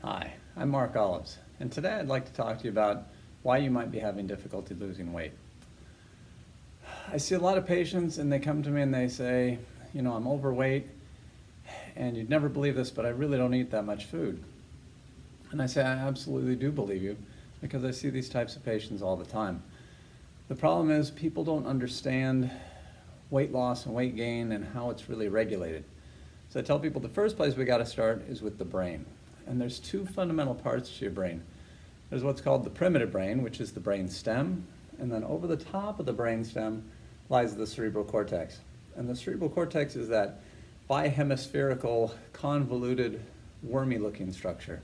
Hi, I'm Mark Olives, and today I'd like to talk to you about why you might be having difficulty losing weight. I see a lot of patients and they come to me and they say, I'm overweight and you'd never believe this, but I really don't eat that much food. And I say, I absolutely do believe you because I see these types of patients all the time. The problem is people don't understand weight loss and weight gain and how it's really regulated. So I tell people the first place we got to start is with the brain. And there's two fundamental parts to your brain. There's what's called the primitive brain, which is the brain stem, and then over the top of the brain stem lies the cerebral cortex. And the cerebral cortex is that bihemispherical, convoluted, wormy-looking structure.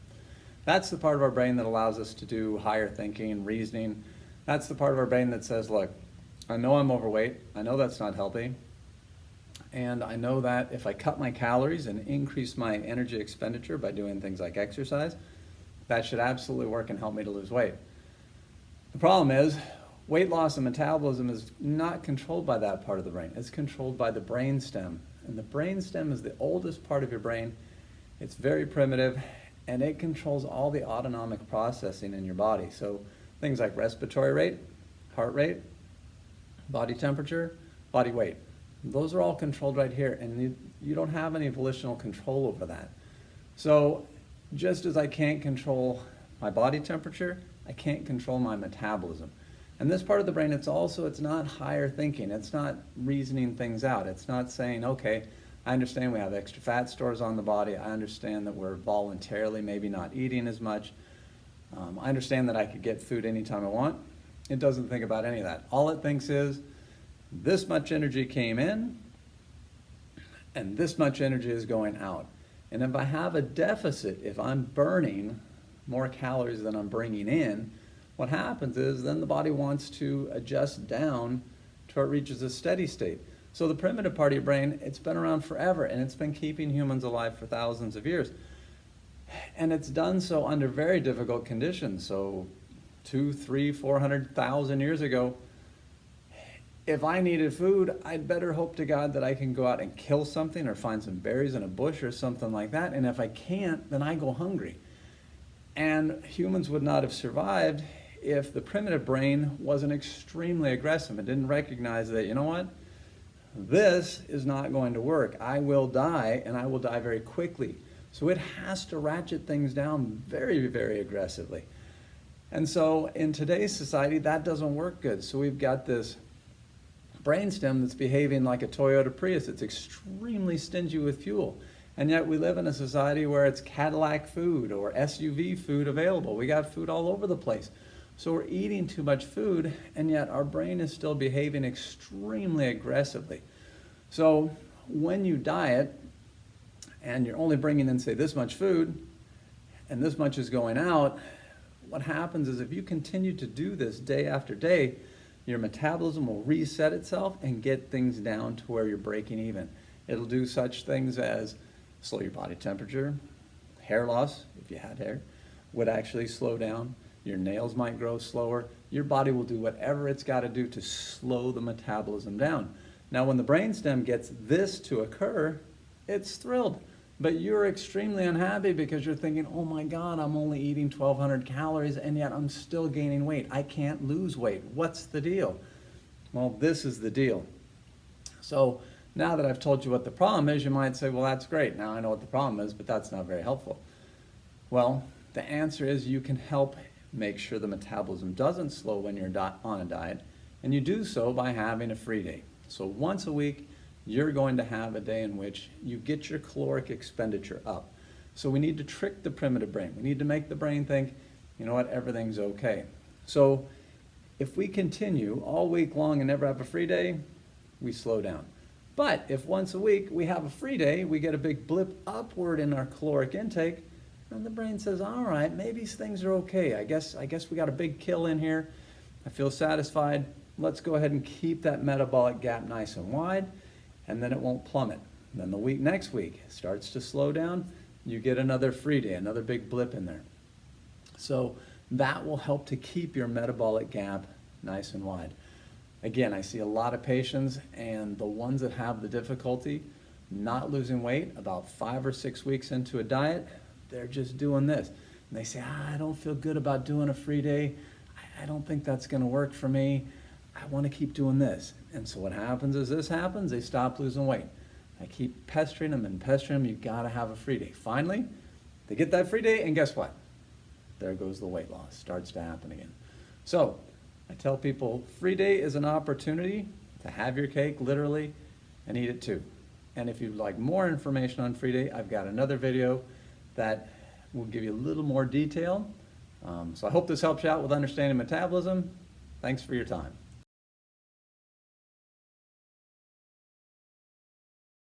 That's the part of our brain that allows us to do higher thinking, reasoning. That's the part of our brain that says, look, I know I'm overweight, I know that's not healthy, and I know that if I cut my calories and increase my energy expenditure by doing things like exercise, that should absolutely work and help me to lose weight. The problem is, weight loss and metabolism is not controlled by that part of the brain. It's controlled by the brain stem. And the brain stem is the oldest part of your brain. It's very primitive, and it controls all the autonomic processing in your body. So things like respiratory rate, heart rate, body temperature, body weight. Those are all controlled right here, and you don't have any volitional control over that. So just as I can't control my body temperature, I can't control my metabolism. And this part of the brain, it's not higher thinking. It's not reasoning things out. It's not saying, okay, I understand we have extra fat stores on the body. I understand that we're voluntarily maybe not eating as much. I understand that I could get food anytime I want. It doesn't think about any of that. All it thinks is, this much energy came in, and this much energy is going out. And if I have a deficit, if I'm burning more calories than I'm bringing in, what happens is then the body wants to adjust down to where it reaches a steady state. So the primitive part of your brain, it's been around forever, and it's been keeping humans alive for thousands of years. And it's done so under very difficult conditions. So 200, 300, 400,000 years ago, if I needed food, I'd better hope to God that I can go out and kill something or find some berries in a bush or something like that. And if I can't, then I go hungry. And humans would not have survived if the primitive brain wasn't extremely aggressive and didn't recognize that, you know what? This is not going to work. I will die, and I will die very quickly. So it has to ratchet things down very, very aggressively. And so in today's society, that doesn't work good. So we've got this brainstem that's behaving like a Toyota Prius. It's extremely stingy with fuel. And yet we live in a society where it's Cadillac food or SUV food available. We got food all over the place. So we're eating too much food, and yet our brain is still behaving extremely aggressively. So when you diet and you're only bringing in, say, this much food and this much is going out, what happens is if you continue to do this day after day, your metabolism will reset itself and get things down to where you're breaking even. It'll do such things as slow your body temperature, hair loss, if you had hair, would actually slow down. Your nails might grow slower. Your body will do whatever it's got to do to slow the metabolism down. Now, when the brainstem gets this to occur, it's thrilled. But you're extremely unhappy because you're thinking, oh my God, I'm only eating 1,200 calories and yet I'm still gaining weight. I can't lose weight. What's the deal? Well, this is the deal. So now that I've told you what the problem is, you might say, well, that's great. Now I know what the problem is, but that's not very helpful. Well, the answer is you can help make sure the metabolism doesn't slow when you're on a diet, and you do so by having a free day. So once a week, you're going to have a day in which you get your caloric expenditure up. So we need to trick the primitive brain. We need to make the brain think, you know what, everything's okay. So if we continue all week long and never have a free day, we slow down. But if once a week we have a free day, we get a big blip upward in our caloric intake, and the brain says, all right, maybe things are okay. I guess we got a big kill in here. I feel satisfied. Let's go ahead and keep that metabolic gap nice and wide, and then it won't plummet. Then the next week starts to slow down. You get another free day, another big blip in there. So that will help to keep your metabolic gap nice and wide. Again, I see a lot of patients, and the ones that have the difficulty not losing weight about 5 or 6 weeks into a diet, they're just doing this. And they say, I don't feel good about doing a free day. I don't think that's going to work for me. I want to keep doing this. And so what happens is this happens, they stop losing weight. I keep pestering them and pestering them, you got to have a free day. Finally, they get that free day, and guess what? There goes the weight loss, starts to happen again. So I tell people, free day is an opportunity to have your cake, literally, and eat it too. And if you'd like more information on free day, I've got another video that will give you a little more detail. So I hope this helps you out with understanding metabolism. Thanks for your time.